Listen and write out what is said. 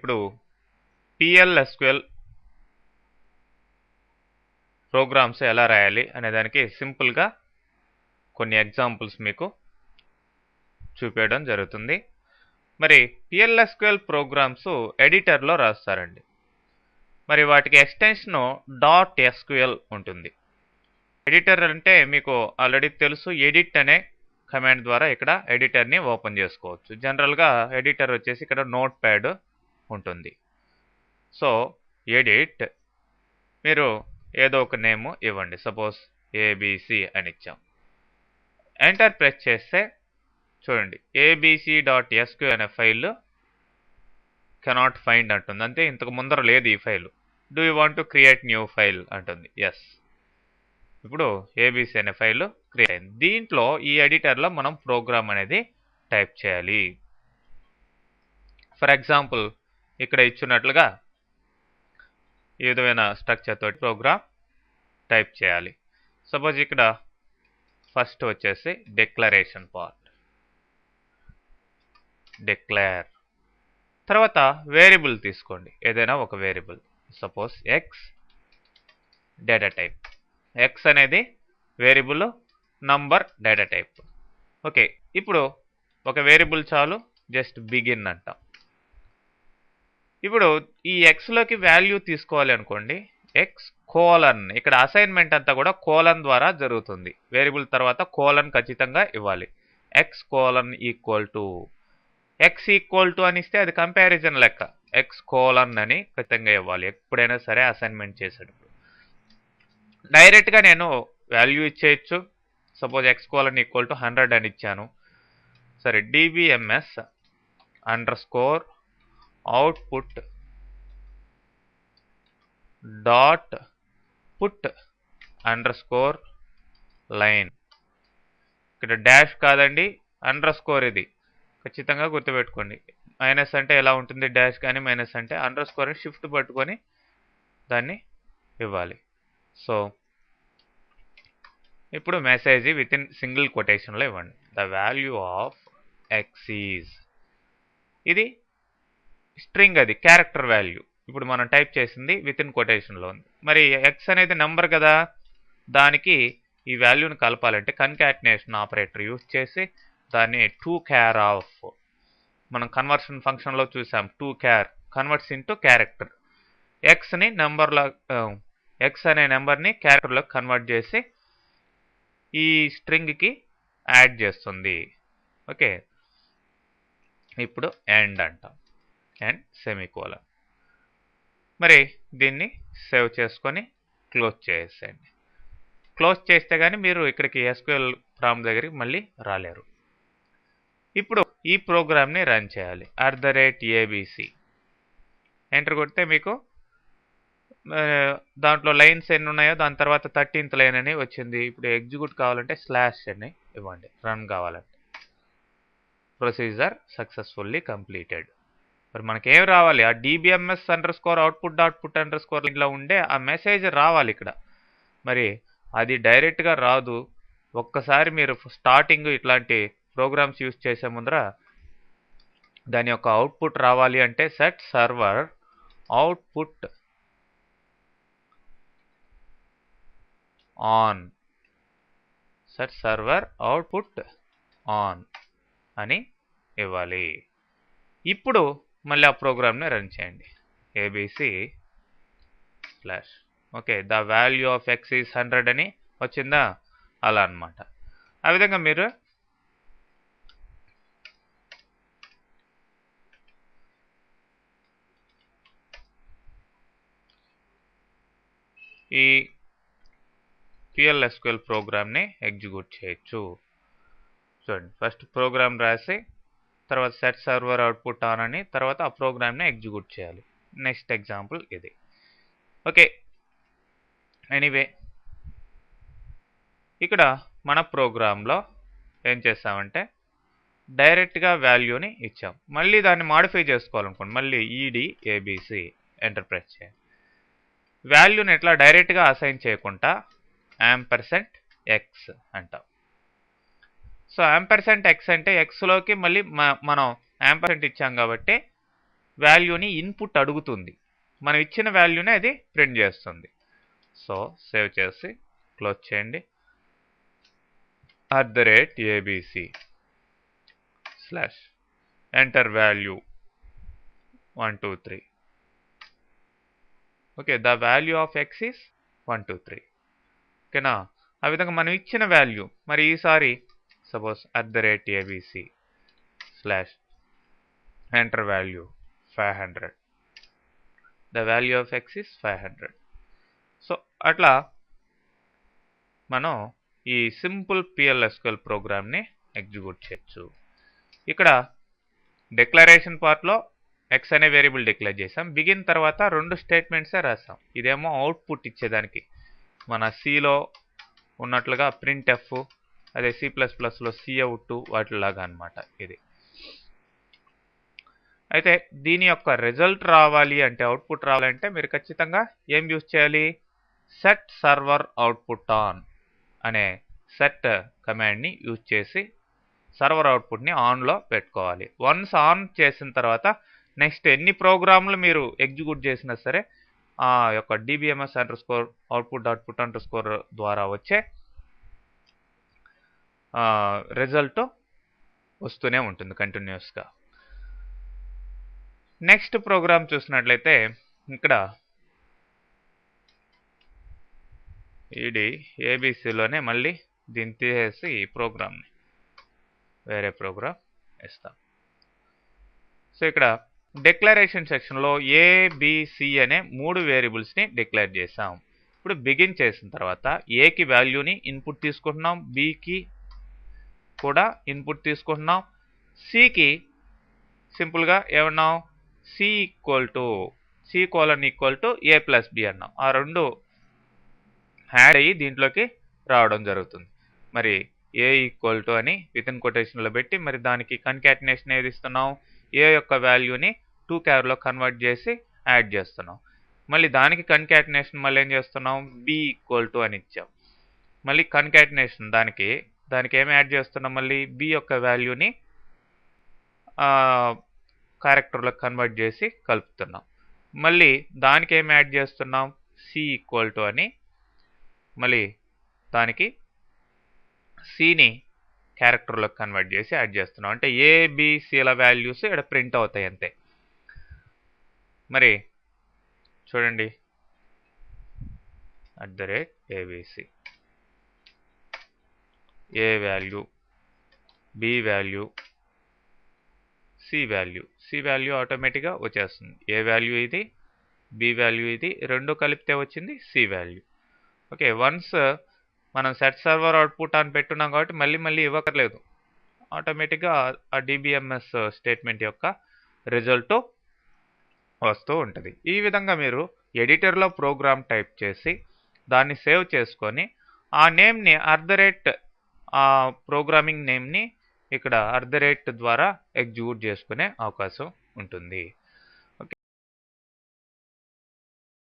ఇప్పుడు PLSQL programmes ఎలా రాయాలి అనే దానికి సింపుల్గా కొన్ని ఎగ్జాంపుల్స్ మీకు చూపించడం జరుగుతుంది. మరి PLSQL ప్రోగ్రామ్స్ ఎడిటర్లో రాస్తారండి. మరి వాటికి ఎక్స్టెన్షన్ .SQL ఉంటుంది. ఎడిటర్ అంటే మీకు ఆల్రెడీ తెలుసు, ఎడిట్ అనే కమాండ్ ద్వారా ఇక్కడ ఎడిటర్ని ఓపెన్ చేసుకోవచ్చు. జనరల్గా ఎడిటర్ వచ్చేసి ఇక్కడ నోట్ ప్యాడ్ ఉంటుంది. సో ఎడిట్, మీరు ఏదో ఒక నేమ్ ఇవ్వండి, సపోజ్ ABC అని ఇచ్చాం. ఎంటర్ ప్రెస్ చేస్తే చూడండి abc.sql అనే ఫైల్ కెనాట్ ఫైండ్ అంటుంది. అంతే, ఇంతకు ముందర లేదు ఈ file. Do you want to create new file అంటుంది. ఎస్, ఇప్పుడు ABC అనే ఫైల్ క్రియేట్ అయింది. దీంట్లో ఈ ఎడిటర్లో మనం ప్రోగ్రామ్ అనేది టైప్ చేయాలి. ఫర్ ఎగ్జాంపుల్ ఇక్కడ ఇచ్చినట్లుగా ఈ విధమైన స్ట్రక్చర్ తోటి ప్రోగ్రామ్ టైప్ చేయాలి. సపోజ్ ఇక్కడ ఫస్ట్ వచ్చేసి డిక్లరేషన్ పార్ట్, డిక్లేర్, తర్వాత వేరియబుల్ తీసుకోండి, ఏదైనా ఒక variable, suppose x, data type. X అనేది variable, number data type. Okay, ఇప్పుడు ఒక వేరియబుల్ చాలు, జస్ట్ బిగిన్ అంటాం. ఇప్పుడు ఈ ఎక్స్లోకి వాల్యూ తీసుకోవాలి అనుకోండి, ఎక్స్ కోలన్, ఇక్కడ అసైన్మెంట్ అంతా కూడా కోలన్ ద్వారా జరుగుతుంది. వేరియబుల్ తర్వాత కోలన్ ఖచ్చితంగా ఇవ్వాలి. X colon equal to, X equal to అని ఇస్తే అది కంపారిజన్ లెక్క, ఎక్స్ కోలన్ అని ఖచ్చితంగా ఇవ్వాలి ఎప్పుడైనా సరే అసైన్మెంట్ చేసేటప్పుడు. డైరెక్ట్గా నేను వాల్యూ ఇచ్చేయచ్చు. Suppose x colon equal to 100 అని ఇచ్చాను. సరే, DBMS underscore output dot put underscore line. ఇక్కడ డాష్ కాదండి, అండర్స్కోర్. ఇది ఖచ్చితంగా గుర్తుపెట్టుకోండి. మైనస్ అంటే ఎలా ఉంటుంది డాష్, కానీ మైనస్ అంటే అండర్స్కోర్ అని షిఫ్ట్ పట్టుకొని దాన్ని ఇవ్వాలి. సో ఇప్పుడు మెసేజ్ విత్ ఇన్ సింగిల్ కొటేషన్లో ఇవ్వండి, the value of X is. ఇది స్ట్రింగ్, అది క్యారెక్టర్ వాల్యూ. ఇప్పుడు మనం టైప్ చేసింది విత్ ఇన్ కొటేషన్లో ఉంది. మరి ఎక్స్ అనేది నెంబర్ కదా, దానికి ఈ వాల్యూని కలపాలంటే కన్కాటినేషన్ ఆపరేటర్ యూజ్ చేసి దాన్ని టు క్యార్ ఆఫ్, మనం కన్వర్షన్ ఫంక్షన్లో చూసాం, టు క్యార్ కన్వర్ట్స్ ఇంటూ క్యారెక్టర్. ఎక్స్ని నెంబర్లో, ఎక్స్ అనే నెంబర్ని క్యారెక్టర్లోకి కన్వర్ట్ చేసి ఈ స్ట్రింగ్కి యాడ్ చేస్తుంది. ఓకే, ఇప్పుడు ఎండ్ అంటాం, అండ్ సెమీకోలన్. మరి దీన్ని సేవ్ చేసుకొని క్లోజ్ చేసేయండి. క్లోజ్ చేస్తే కానీ మీరు ఇక్కడికి SQL ప్రాంప్ట్ దగ్గరికి మళ్ళీ రాలేరు. ఇప్పుడు ఈ ప్రోగ్రామ్ని రన్ చేయాలి. @ABC ఎంటర్ కొడితే మీకు దాంట్లో లైన్స్ ఎన్ని ఉన్నాయో దాని తర్వాత 13th లైన్ అని వచ్చింది. ఇప్పుడు ఎగ్జిక్యూట్ కావాలంటే స్లాష్ అని ఇవ్వండి, రన్ కావాలంటే. Procedure successfully completed. మరి మనకేం రావాలి, ఆ DBMS underscore output dot put underscore ఇలా ఉండే ఆ మెసేజ్ రావాలి ఇక్కడ. మరి అది డైరెక్ట్గా రాదు. ఒక్కసారి మీరు స్టార్టింగ్ ఇట్లాంటి ప్రోగ్రామ్స్ యూజ్ చేసే ముందర దాని యొక్క అవుట్పుట్ రావాలి అంటే set server output on, set server output on అని ఇవ్వాలి. ఇప్పుడు మళ్ళీ ఆ ప్రోగ్రామ్ని రన్ చేయండి, ABC slash. Okay, the value of X is 100 అని వచ్చిందా, అలా అన్నమాట. ఆ విధంగా మీరు ఈ PLSQL ప్రోగ్రామ్ని ఎగ్జిక్యూట్ చేయొచ్చు. చూడండి, ఫస్ట్ ప్రోగ్రామ్ రాసి తర్వాత సెట్ సర్వర్ అవుట్పుట్ ఆన్ అని, తర్వాత ఆ ప్రోగ్రామ్ని ఎగ్జిక్యూట్ చేయాలి. నెక్స్ట్ ఎగ్జాంపుల్ ఇది. ఓకే, ఎనీవే ఇక్కడ మన ప్రోగ్రాంలో ఏం చేస్తామంటే డైరెక్ట్గా వాల్యూని ఇచ్చాం. మళ్ళీ దాన్ని మాడిఫై చేసుకోవాలనుకోండి, మళ్ళీ EDABC ఎంటర్ ప్రెస్ చేయండి. వాల్యూని ఎట్లా డైరెక్ట్గా అసైన్ చేయకుండా $x అంటాం. సో $x అంటే ఎక్స్లోకి మళ్ళీ మనం $% ఇచ్చాం కాబట్టి వాల్యూని ఇన్పుట్ అడుగుతుంది, మనం ఇచ్చిన వాల్యూని అది ప్రింట్ చేస్తుంది. సో సేవ్ చేసి క్లోజ్ చేయండి. @abc / enter value 1 2 3. Okay, the value of x is 1 2 3. ఓకేనా? ఆ విధంగా మనం ఇచ్చిన వాల్యూ మరి ఈసారి suppose @abc / enter value 500. The value of x is 500. So అట్లా మనం ఈ సింపుల్ PLSQL ప్రోగ్రామ్ని ఎగ్జిక్యూట్ చేయొచ్చు. ఇక్కడ డిక్లరేషన్ పార్ట్లో x అనే వేరియబుల్ డిక్లేర్ చేసాం. బిగిన్ తర్వాత 2 స్టేట్మెంట్సే రాసాం. ఇదేమో అవుట్పుట్ ఇచ్చేదానికి మన సిలో ఉన్నట్లుగా printf, అదే C++లో cout వాటిలాగా అనమాట ఇది. అయితే దీని యొక్క రిజల్ట్ రావాలి అంటే, అవుట్పుట్ రావాలంటే మీరు ఖచ్చితంగా ఏం యూజ్ చేయాలి? సెట్ సర్వర్ అవుట్పుట్ ఆన్ అనే సెట్ కమాండ్ని యూజ్ చేసి సర్వర్ అవుట్పుట్ని ఆన్లో పెట్టుకోవాలి. వన్స్ ఆన్ చేసిన తర్వాత నెక్స్ట్ ఎన్ని ప్రోగ్రాంలు మీరు ఎగ్జిక్యూట్ చేసినా సరే ఆ యొక్క dbms_output.put_ ద్వారా వచ్చే రిజల్ట్ వస్తూనే ఉంటుంది కంటిన్యూస్గా. నెక్స్ట్ ప్రోగ్రామ్ చూసినట్లయితే ఇక్కడ ఇది ఏబిసిలోనే మళ్ళీ దీన్ని తీసేసి ఈ ప్రోగ్రామ్ని వేరే ప్రోగ్రామ్ ఇస్తాం. సో ఇక్కడ డిక్లరేషన్ సెక్షన్లో ఏబిసి అనే 3 వేరియబుల్స్ని డిక్లేర్ చేసాం. ఇప్పుడు బిగిన్ చేసిన తర్వాత ఏకి వాల్యూని ఇన్పుట్ తీసుకుంటున్నాం, బికి కూడా ఇన్పుట్ తీసుకుంటున్నాం, సికి సింపుల్గా ఏమన్నాం? C = a+b అన్నాం. ఆ 2 యాడ్ అయ్యి దీంట్లోకి రావడం జరుగుతుంది. మరి a = అని వితిన్ కొటేషన్లో పెట్టి మరి దానికి కన్కాటినేషన్ ఏది ఇస్తున్నాం? a యొక్క వాల్యూని 2 క్యార్లో కన్వర్ట్ చేసి యాడ్ చేస్తున్నాం. మళ్ళీ దానికి కన్కాటినేషన్ మళ్ళీ ఏం చేస్తున్నాం? b = అని ఇచ్చాం. మళ్ళీ కన్కాటినేషన్ దానికి ఏమి యాడ్ చేస్తున్నాం? మళ్ళీ b యొక్క వాల్యూని క్యారెక్టర్లో కన్వర్ట్ చేసి కలుపుతున్నాం. మళ్ళీ దానికి ఏమి యాడ్ చేస్తున్నాం? C = అని మళ్ళీ దానికి సిని క్యారెక్టర్లో కన్వర్ట్ చేసి యాడ్ చేస్తున్నాం. అంటే ఏబిసిల వాల్యూస్ ఇక్కడ ప్రింట్ అవుతాయి అంతే. మరి చూడండి @abc A value, B value, C value ఆటోమేటిక్గా వచ్చేస్తుంది. ఏ వాల్యూ ఇది, బి వాల్యూ ఇది, 2 కలిపితే వచ్చింది సి వాల్యూ. ఓకే, వన్స్ మనం సెట్ సర్వర్ అవుట్పుట్ అని పెట్టున్నాం కాబట్టి మళ్ళీ ఇవ్వకర్లేదు, ఆటోమేటిక్గా ఆ DBMS స్టేట్మెంట్ యొక్క రిజల్ట్ వస్తూ ఉంటుంది. ఈ విధంగా మీరు ఎడిటర్లో ప్రోగ్రామ్ టైప్ చేసి దాన్ని సేవ్ చేసుకొని ఆ నేమ్ని ఆ ప్రోగ్రామింగ్ నేమ్ని ఇక్కడ @ ద్వారా ఎగ్జిక్యూట్ చేసుకునే అవకాశం ఉంటుంది.